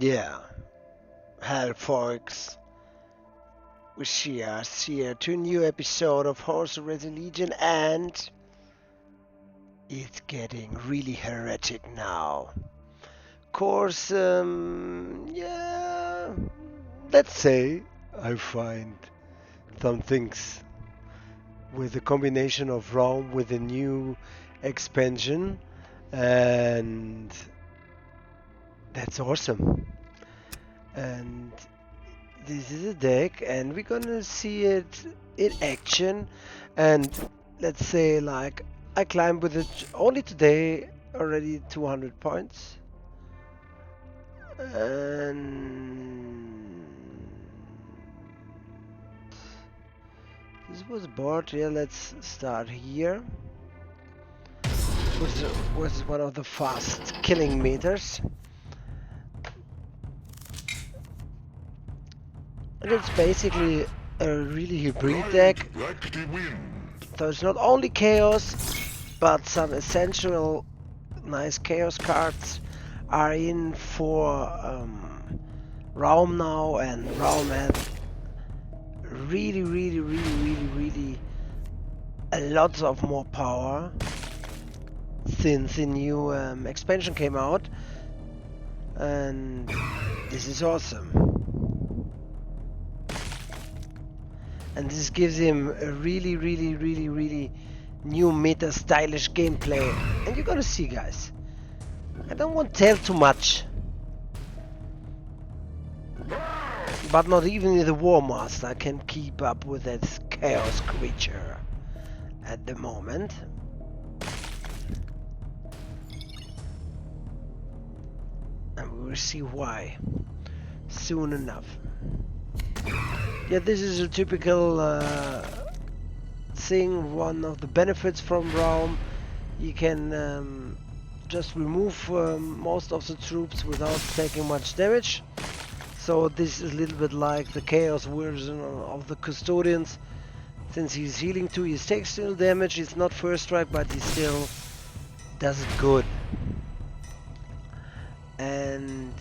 Yeah, hell folks, we see us here to a new episode of Horus Legion, and it's getting really heretic now. Course, yeah, let's say I find some things with a combination of Raum with a new expansion, and that's awesome. And this is a deck, and we're gonna see it in action. And let's say, like, I climbed with it only today, already 200 points. And this was board. Yeah, let's start here. Was one of the fast killing meters. And it's basically a really hybrid deck. So it's not only chaos, but some essential nice chaos cards are in for Raum now, and Raum had really a lot of more power since the new expansion came out, and this is awesome. And this gives him a really new meta stylish gameplay. And you're gonna see, guys. I don't want to tell too much. But not even the War Master can keep up with that chaos creature at the moment. And we will see why soon enough. Yeah, this is a typical thing. One of the benefits from Raum, you can just remove most of the troops without taking much damage. So this is a little bit like the chaos version of the custodians. Since he's healing too, he takes still damage. It's not first strike, but he still does it good. And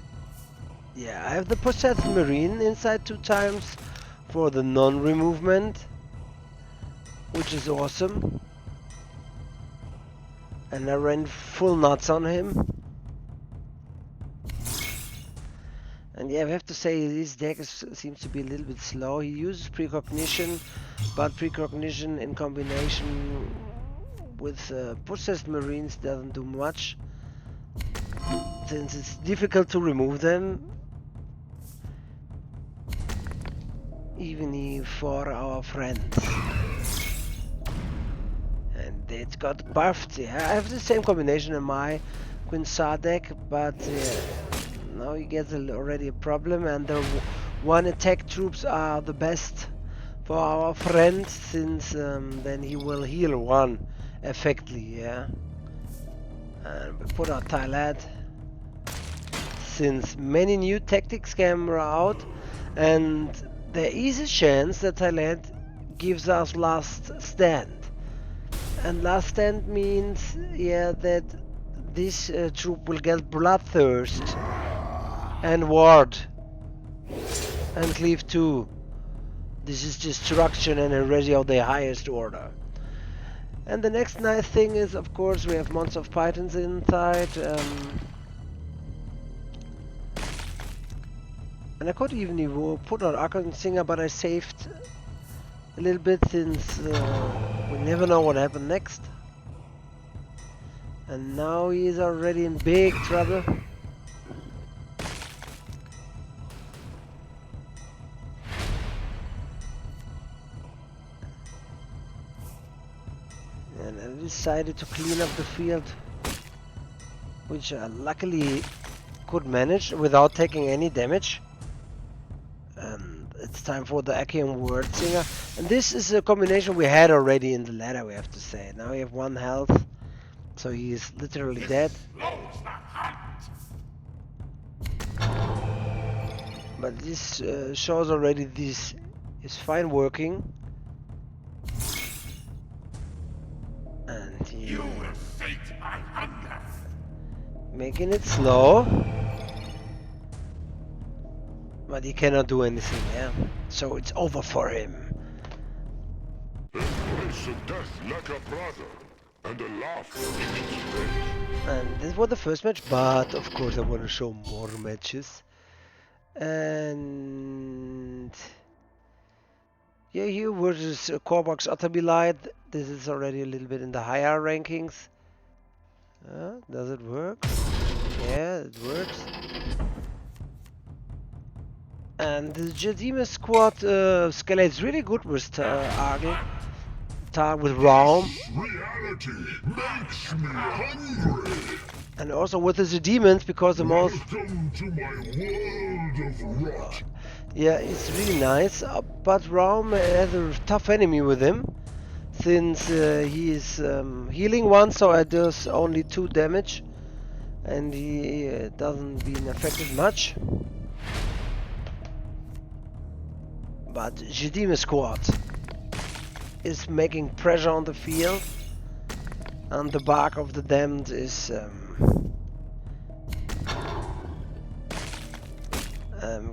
yeah, I have the possessed marine inside 2 times for the non-removement, which is awesome. And I ran full nuts on him. And yeah, I have to say this deck seems to be a little bit slow. He uses precognition, but precognition in combination with possessed marines doesn't do much, since it's difficult to remove them, even for our friends. And it's got buffed. Yeah, I have the same combination in my Quinsar deck, but now he gets already a problem, and the one attack troops are the best for our friend, since then he will heal one effectively. Yeah, and we put our Thailand, since many new tactics came out, and there is a chance that Thailand gives us last stand. And last stand means, yeah, that this troop will get bloodthirst and ward and cleave too. This is destruction and heresy of the highest order. And the next nice thing is, of course, we have Monster of Pythons inside. And I could even put on Archon Singer, but I saved a little bit, since we never know what happened next. And now he is already in big trouble. And I decided to clean up the field, which I luckily could manage without taking any damage. And it's time for the Achaean Word Singer. And this is a combination we had already in the ladder, we have to say. Now we have 1 health, so he is literally dead. But this shows already this is fine working. And he making it slow. But he cannot do anything, yeah? So it's over for him. Embrace death like a brother, and a laugh in its face. And this was the first match, but of course I want to show more matches. And yeah, here versus Korvax Otterbilite. This is already a little bit in the higher rankings. Does it work? Yeah, it works. And the Jadima squad scalates really good with Argel. With Raum. Reality makes me hungry. And also with the demons, because the most... Welcome to my world of rot. Yeah, it's really nice. But Raum has a tough enemy with him. Since he is healing one, so I does only 2 damage. And he doesn't been affected much. But Jadima squad is making pressure on the field, and the bark of the damned is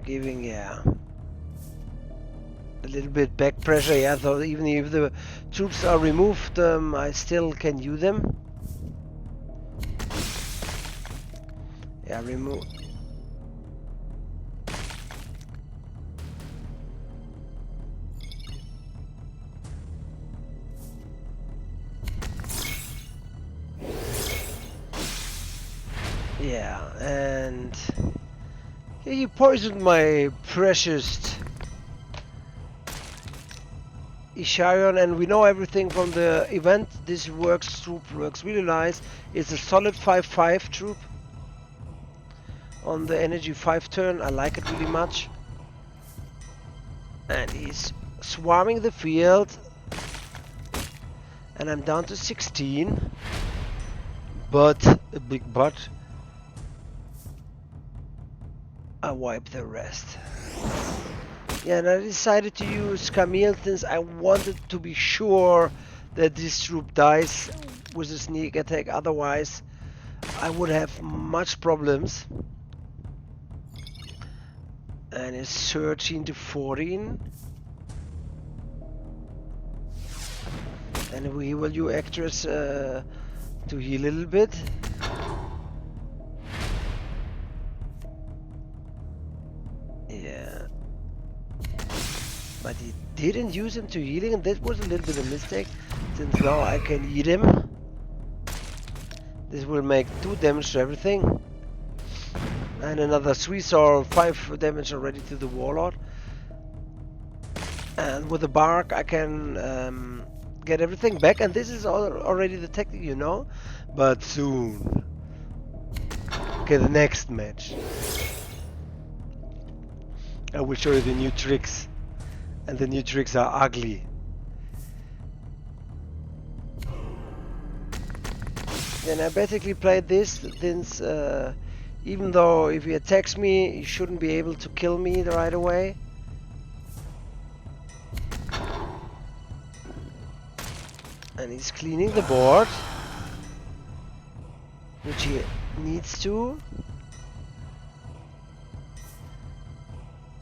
giving a little bit back pressure. Yeah, so even if the troops are removed, I still can use them. Yeah, remove. Yeah, and he poisoned my precious Isharion, and we know everything from the event. This troop works really nice. It's a solid 5-5 troop on the energy 5 turn. I like it really much. And he's swarming the field, and I'm down to 16. But a big but. I wipe the rest. Yeah, and I decided to use Camille since I wanted to be sure that this troop dies with a sneak attack. Otherwise, I would have much problems. And it's 13 to 14. And we will use actress to heal a little bit. Yeah. But he didn't use him to healing, and that was a little bit of a mistake, since now I can eat him. This will make 2 damage to everything. And another 3 or 5 damage already to the Warlord. And with the bark I can get everything back, and this is already the tactic, you know. But soon. Okay, the next match. I will show you the new tricks. And the new tricks are ugly. And I basically played this since even though if he attacks me, he shouldn't be able to kill me right away. And he's cleaning the board, which he needs to.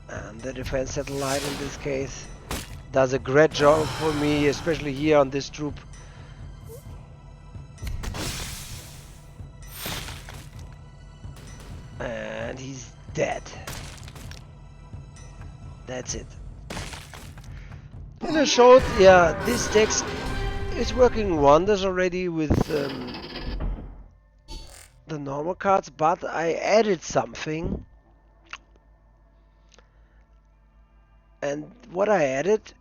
And the defense satellite in this case does a great job for me, especially here on this troop. And he's dead. That's it. And I showed, yeah, this deck is working wonders already with the normal cards, but I added something. And what I added,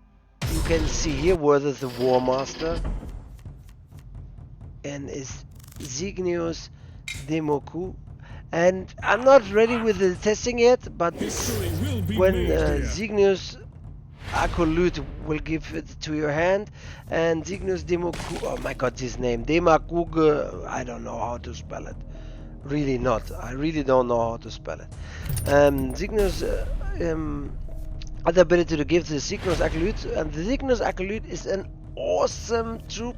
you can see here where there's the War Master and is Zignius Demoku. And I'm not ready with the testing yet, but this, when Zignius Acolyte will give it to your hand, and Zignius Demoku, oh my god, this name, Demakug, I don't know how to spell it. Really not. I really don't know how to spell it. Zignius has the ability to give the Zignius Acolyte, and the Zignius Acolyte is an awesome troop,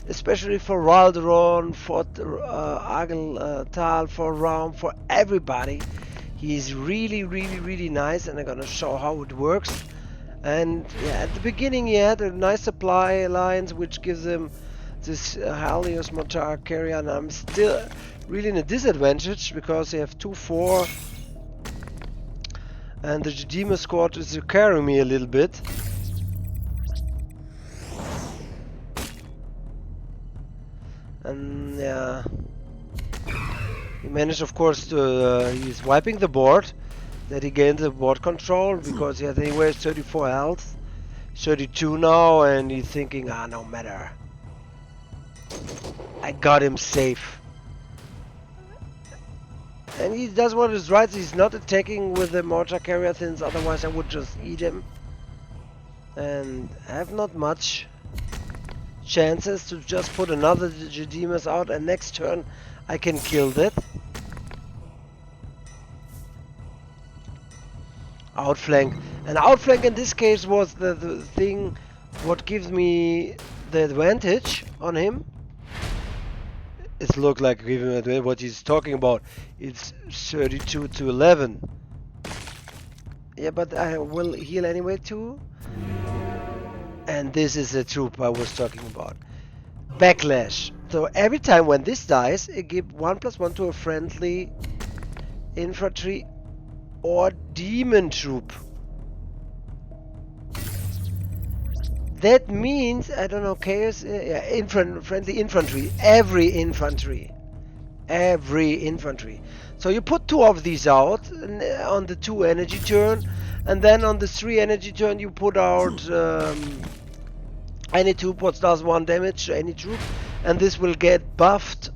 especially for Raldron, for Argel Tal, for Raum, for everybody. He's really nice, and I'm gonna show how it works. And yeah, at the beginning he had a nice supply lines which gives him this Helios mortar carrier, and I'm still really in a disadvantage because they have 2-4, and the Jadima squad is carrying me a little bit. And yeah, he managed, of course, to he's wiping the board. That he gained the board control because he has anywhere 34 health, 32 now, and he's thinking, no matter, I got him safe. And he does what is right. He's not attacking with the mortar carrier, since otherwise I would just eat him. And I have not much chances to just put another Jadimas out, and next turn I can kill that. Outflank. And outflank in this case was the thing what gives me the advantage on him. It looked like giving him what he's talking about. It's 32 to 11. Yeah, but I will heal anyway too. And this is the troop I was talking about. Backlash. So every time when this dies, it gives 1+1 to a friendly infantry or demon troop. That means, I don't know, chaos, yeah, friendly infantry, every infantry. So you put 2 of these out on the 2 energy turn, and then on the 3 energy turn you put out any troop what does 1 damage to any troop, and this will get buffed.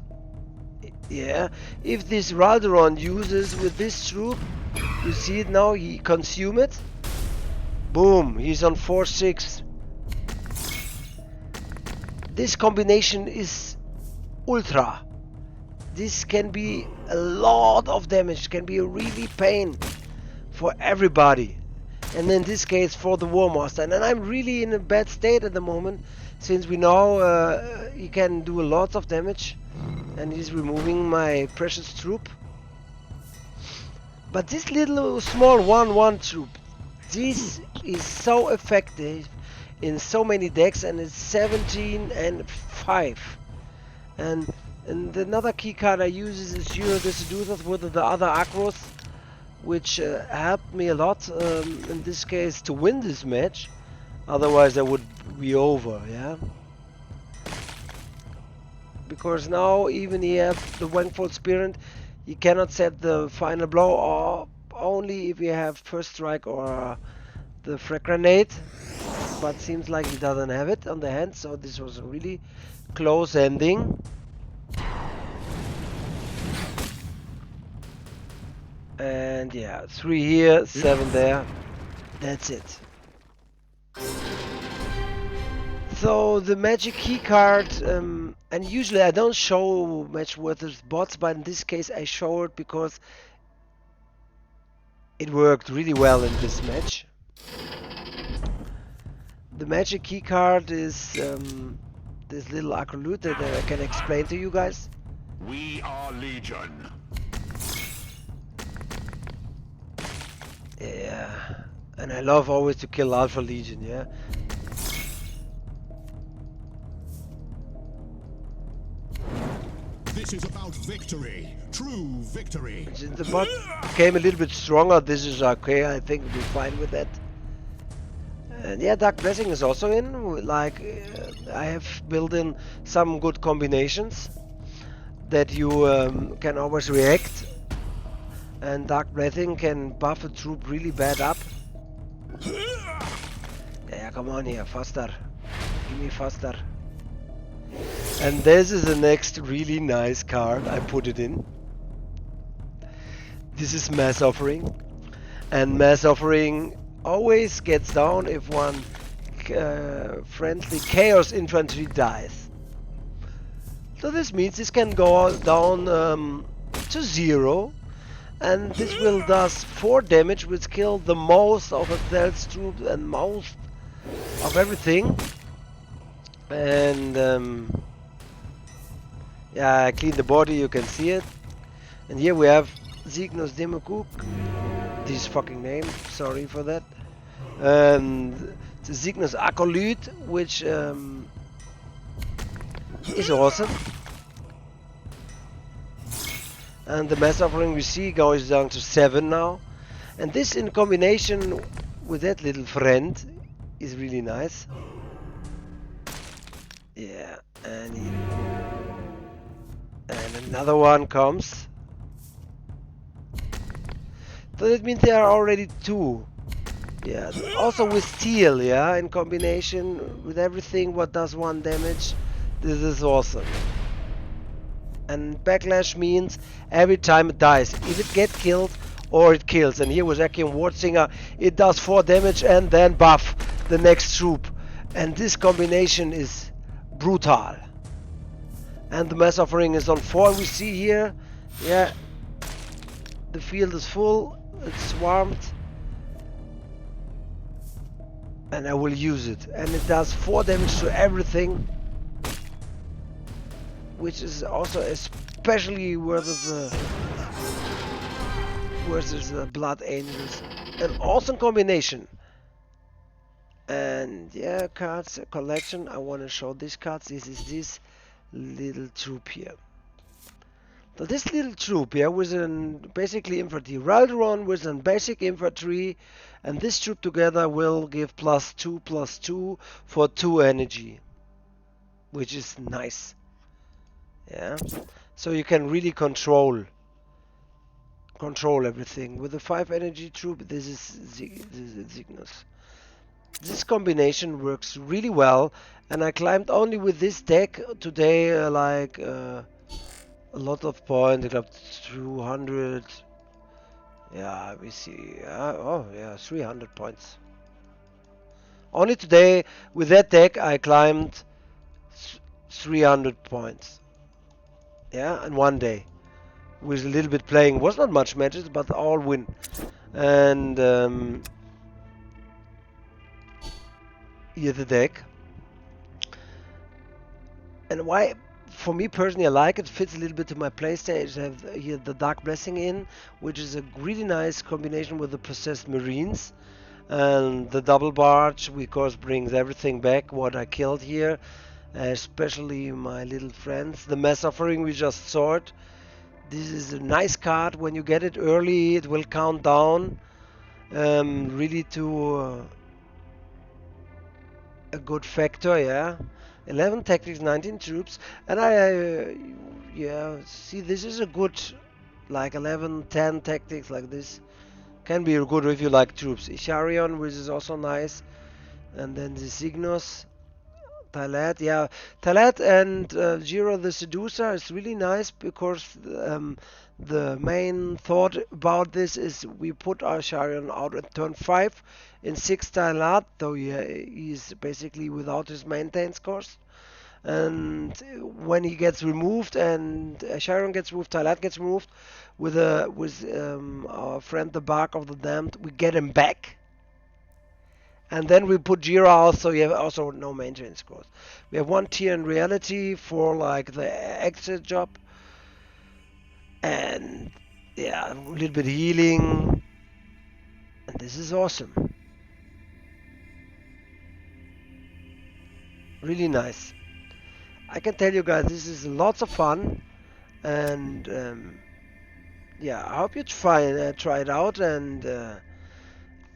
Yeah, if this Ralderon uses with this troop, you see it now, he consume it. Boom, he's on 4-6. This combination is ultra. This can be a lot of damage, can be a really pain for everybody. And in this case for the War Master. And I'm really in a bad state at the moment, since we know he can do a lot of damage. And he's removing my precious troop. But this little small 1-1 troop, this is so effective in so many decks, and it's 17 and 5. And another key card I use is Hero Distributor with the other Acros, which helped me a lot in this case to win this match. Otherwise I would be over, yeah. Because now even you have the Vengeful Spirit, you cannot set the final blow, or only if you have first strike or the frag grenade. But seems like he doesn't have it on the hand, so this was a really close ending. And yeah, 3 here, 7 there. That's it. So the magic key card, and usually I don't show match with bots, but in this case I show it because it worked really well in this match. The magic key card is this little acrolute that I can explain to you guys. We are Legion. Yeah, and I love always to kill Alpha Legion, yeah. This is about victory, true victory. Since the bot became a little bit stronger, this is okay, I think we'll be fine with that. And yeah, Dark Blessing is also in, like I have built in some good combinations that you can always react, and Dark Blessing can buff a troop really bad up. Yeah, come on here, faster, give me faster. And this is the next really nice card, I put it in. This is Mass Offering, and Mass Offering always gets down if one friendly Chaos Infantry dies. So this means this can go down to 0, and this will does 4 damage, which kill the most of a stealth troop and most of everything. And yeah, I clean the body, you can see it. And here we have Cygnus Demokuk, this fucking name, sorry for that. And the Cygnus Acolyte, which is awesome. And the mass offering we see goes down to 7 now. And this in combination with that little friend is really nice. Yeah, and another one comes. So that means there are already 2. Yeah, also with steel, yeah, in combination with everything what does 1 damage. This is awesome. And backlash means every time it dies, if it gets killed or it kills. And here with Akim Wartsinger, it does 4 damage and then buff the next troop. And this combination is brutal. And the mass offering is on 4. We see here, yeah, the field is full, it's swarmed. And I will use it. And it does 4 damage to everything. Which is also especially versus the Blood Angels. An awesome combination. And yeah, cards collection. I want to show these cards. This is this little troop here. So this little troop here was basically infantry. Ralderon was in basic infantry, and this troop together will give +2/+2 for 2 energy, which is nice. Yeah, so you can really control everything with the 5 energy troop. This is Cygnus. This combination works really well, and I climbed only with this deck today a lot of points. I got 200. Yeah, we see. Oh yeah, 300 points. Only today with that deck I climbed 300 points. Yeah, in 1 day. With a little bit playing. Was not much matches, but all win. And here the deck. And why, for me personally, I like it. Fits a little bit to my playstation. I have here the Dark Blessing in, which is a really nice combination with the Possessed Marines. And the Double Barge, of course, brings everything back what I killed here. Especially my little friends. The Mass Offering, we just saw it. This is a nice card. When you get it early, it will count down really to a good factor, yeah. 11 tactics, 19 troops, and yeah, see, this is a good, like 11, 10 tactics like this. Can be good if you like troops. Isharion, which is also nice, and then the Cygnus. Talat, yeah, Talat and Jiro the Seducer is really nice because the main thought about this is we put our Sharion out at turn 5 in 6 Talat, though he's basically without his maintenance cost. And when he gets removed and Sharion gets removed, Talat gets removed, with our friend the Bark of the Damned, we get him back. And then we put Jira out, so you have also no maintenance cost. We have 1 tier in reality for like the exit job. And yeah, a little bit healing. And this is awesome. Really nice. I can tell you guys, this is lots of fun. And yeah, I hope you try it out. And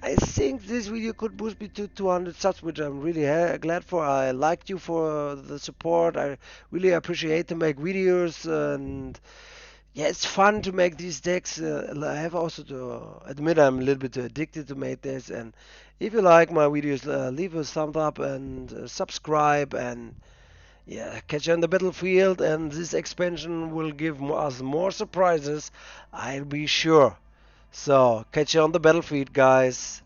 I think this video could boost me to 200 subs, which I'm really glad for. I liked you for the support. I really appreciate to make videos, and yeah, it's fun to make these decks. I have also to admit I'm a little bit addicted to make this. And if you like my videos, leave a thumbs up and subscribe. And yeah, catch you on the battlefield. And this expansion will give us more surprises, I'll be sure. So, catch you on the battlefield, guys.